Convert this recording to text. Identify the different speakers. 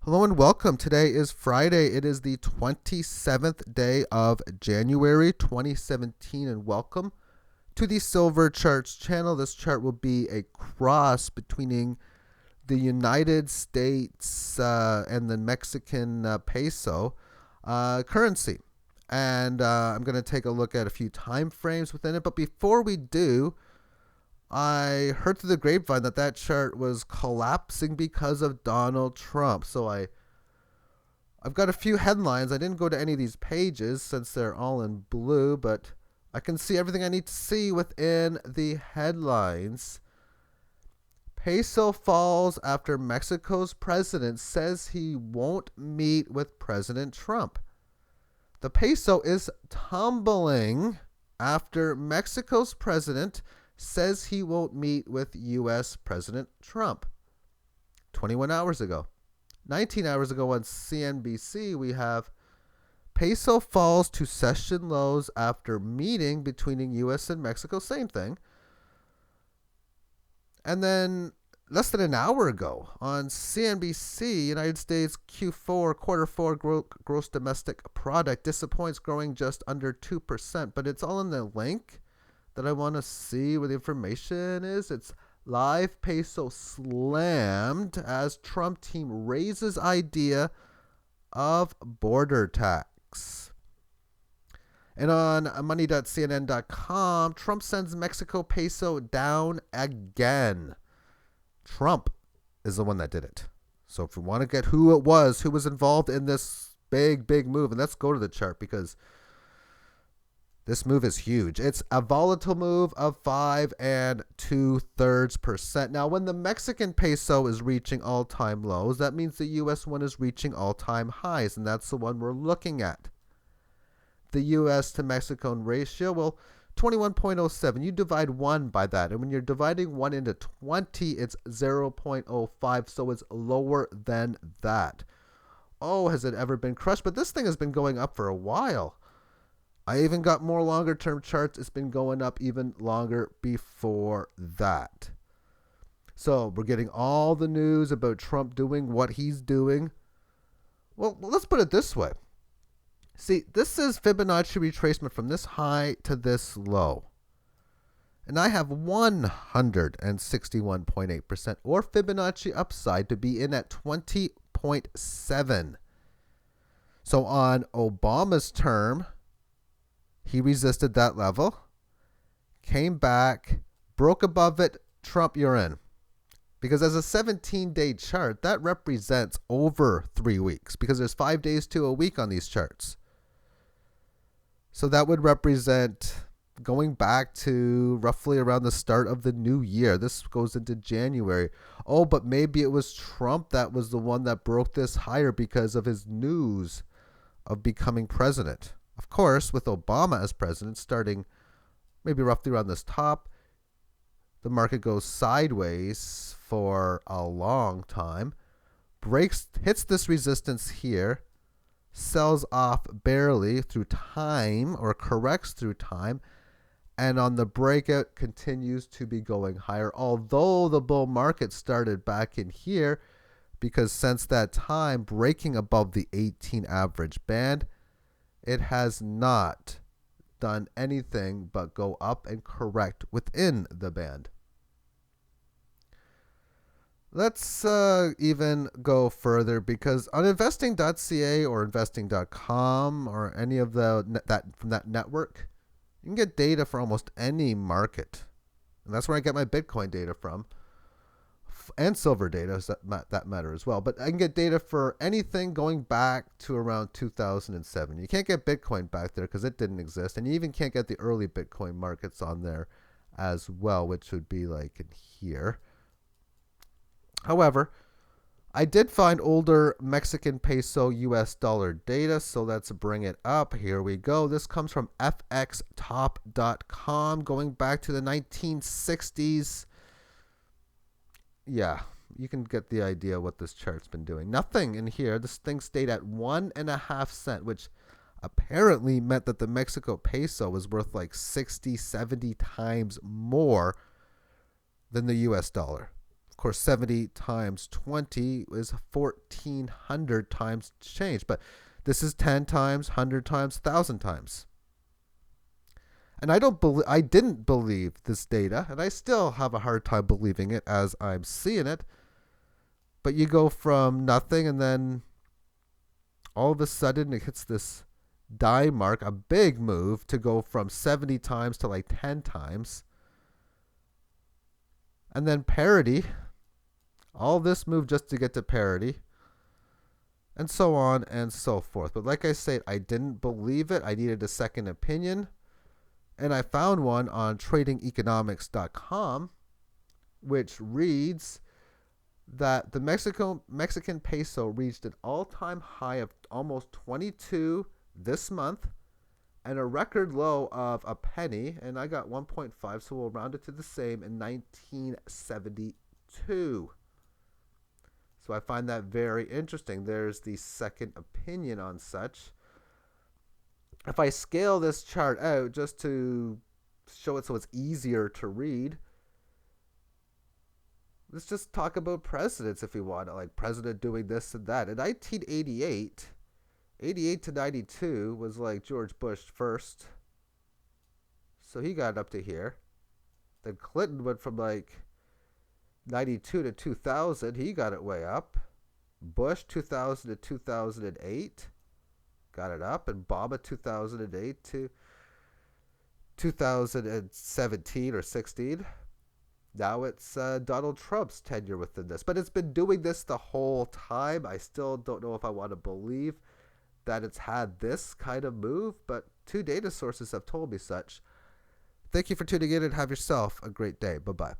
Speaker 1: Hello and welcome. Today is Friday. It is the 27th day of January 2017, and welcome to the Silver Charts channel. This chart will be a cross between the United States and the Mexican peso currency. And I'm going to take a look at a few time frames within it. But before we do, I heard through the grapevine that chart was collapsing because of Donald Trump. So I've got a few headlines. I didn't go to any of these pages since they're all in blue, but I can see everything I need to see within the headlines. Peso falls after Mexico's president says he won't meet with President Trump. The peso is tumbling after Mexico's president says he won't meet with U.S. President Trump. 21 hours ago. 19 hours ago on CNBC, we have peso falls to session lows after meeting between U.S. and Mexico. Same thing. And then less than an hour ago on CNBC, United States Q4, quarter four gross domestic product disappoints, growing just under 2%. But it's all in the link that I want to see where the information is. It's live peso slammed as Trump team raises idea of border tax. And on money.cnn.com, Trump sends Mexico peso down again. Trump is the one that did it. So if you want to get who it was, who was involved in this big move, and let's go to the chart because this move is huge. It's a volatile move of 5 2/3%. Now, when the Mexican peso is reaching all-time lows, that means the U.S. one is reaching all-time highs, and that's the one we're looking at. The U.S. to Mexico ratio, well, 21.07. You divide 1 by that, and when you're dividing 1 into 20, it's 0.05, so it's lower than that. Oh, has it ever been crushed? But this thing has been going up for a while. I even got more longer term charts. It's been going up even longer before that. So we're getting all the news about Trump doing what he's doing. Well, let's put it this way. See, this is Fibonacci retracement from this high to this low. And I have 161.8% or Fibonacci upside to be in at 20.7. So on Obama's term, he resisted that level, came back, broke above it. Trump, you're in. Because as a 17-day chart, that represents over 3 weeks because there's 5 days to a week on these charts. So that would represent going back to roughly around the start of the new year. This goes into January. Oh, but maybe it was Trump that was the one that broke this higher because of his news of becoming president. Of course, with Obama as president, starting maybe roughly around this top, the market goes sideways for a long time, hits this resistance here, sells off barely through time or corrects through time, and on the breakout continues to be going higher, although the bull market started back in here because since that time, breaking above the 18 average band, it has not done anything but go up and correct within the band. Let's even go further because on investing.ca or investing.com or any of from that network, you can get data for almost any market. And that's where I get my Bitcoin data from. And silver data, that matter as well. But I can get data for anything going back to around 2007. You can't get Bitcoin back there because it didn't exist. And you even can't get the early Bitcoin markets on there as well, which would be like in here. However, I did find older Mexican peso US dollar data, so let's bring it up. Here we go. This comes from fxtop.com going back to the 1960s. Yeah, you can get the idea what this chart's been doing. Nothing in here. This thing stayed at 1.5 cents, which apparently meant that the Mexico peso was worth like 60, 70 times more than the US dollar. Of course, 70 times 20 is 1,400 times change. But this is 10 times, 100 times, 1,000 times. And I didn't believe this data, and I still have a hard time believing it as I'm seeing it. But you go from nothing, and then all of a sudden it hits this die mark, a big move to go from 70 times to like 10 times. And then parity. All this move just to get to parity. And so on and so forth. But like I said, I didn't believe it. I needed a second opinion. And I found one on tradingeconomics.com, which reads that the Mexican peso reached an all-time high of almost 22 this month and a record low of a penny, and I got 1.5, so we'll round it to the same, in 1972. So I find that very interesting. There's the second opinion on such. If I scale this chart out just to show it so it's easier to read, let's just talk about presidents if we want, like president doing this and that. In 1988, 88 to 92 was like George Bush first. So he got up to here. Then Clinton went from like 92 to 2000. He got it way up. Bush 2000 to 2008. Got it up. And Obama 2008 to 2017 or 16. Now it's Donald Trump's tenure within this. But it's been doing this the whole time. I still don't know if I want to believe that it's had this kind of move, but 2 data sources have told me such. Thank you for tuning in and have yourself a great day. Bye-bye.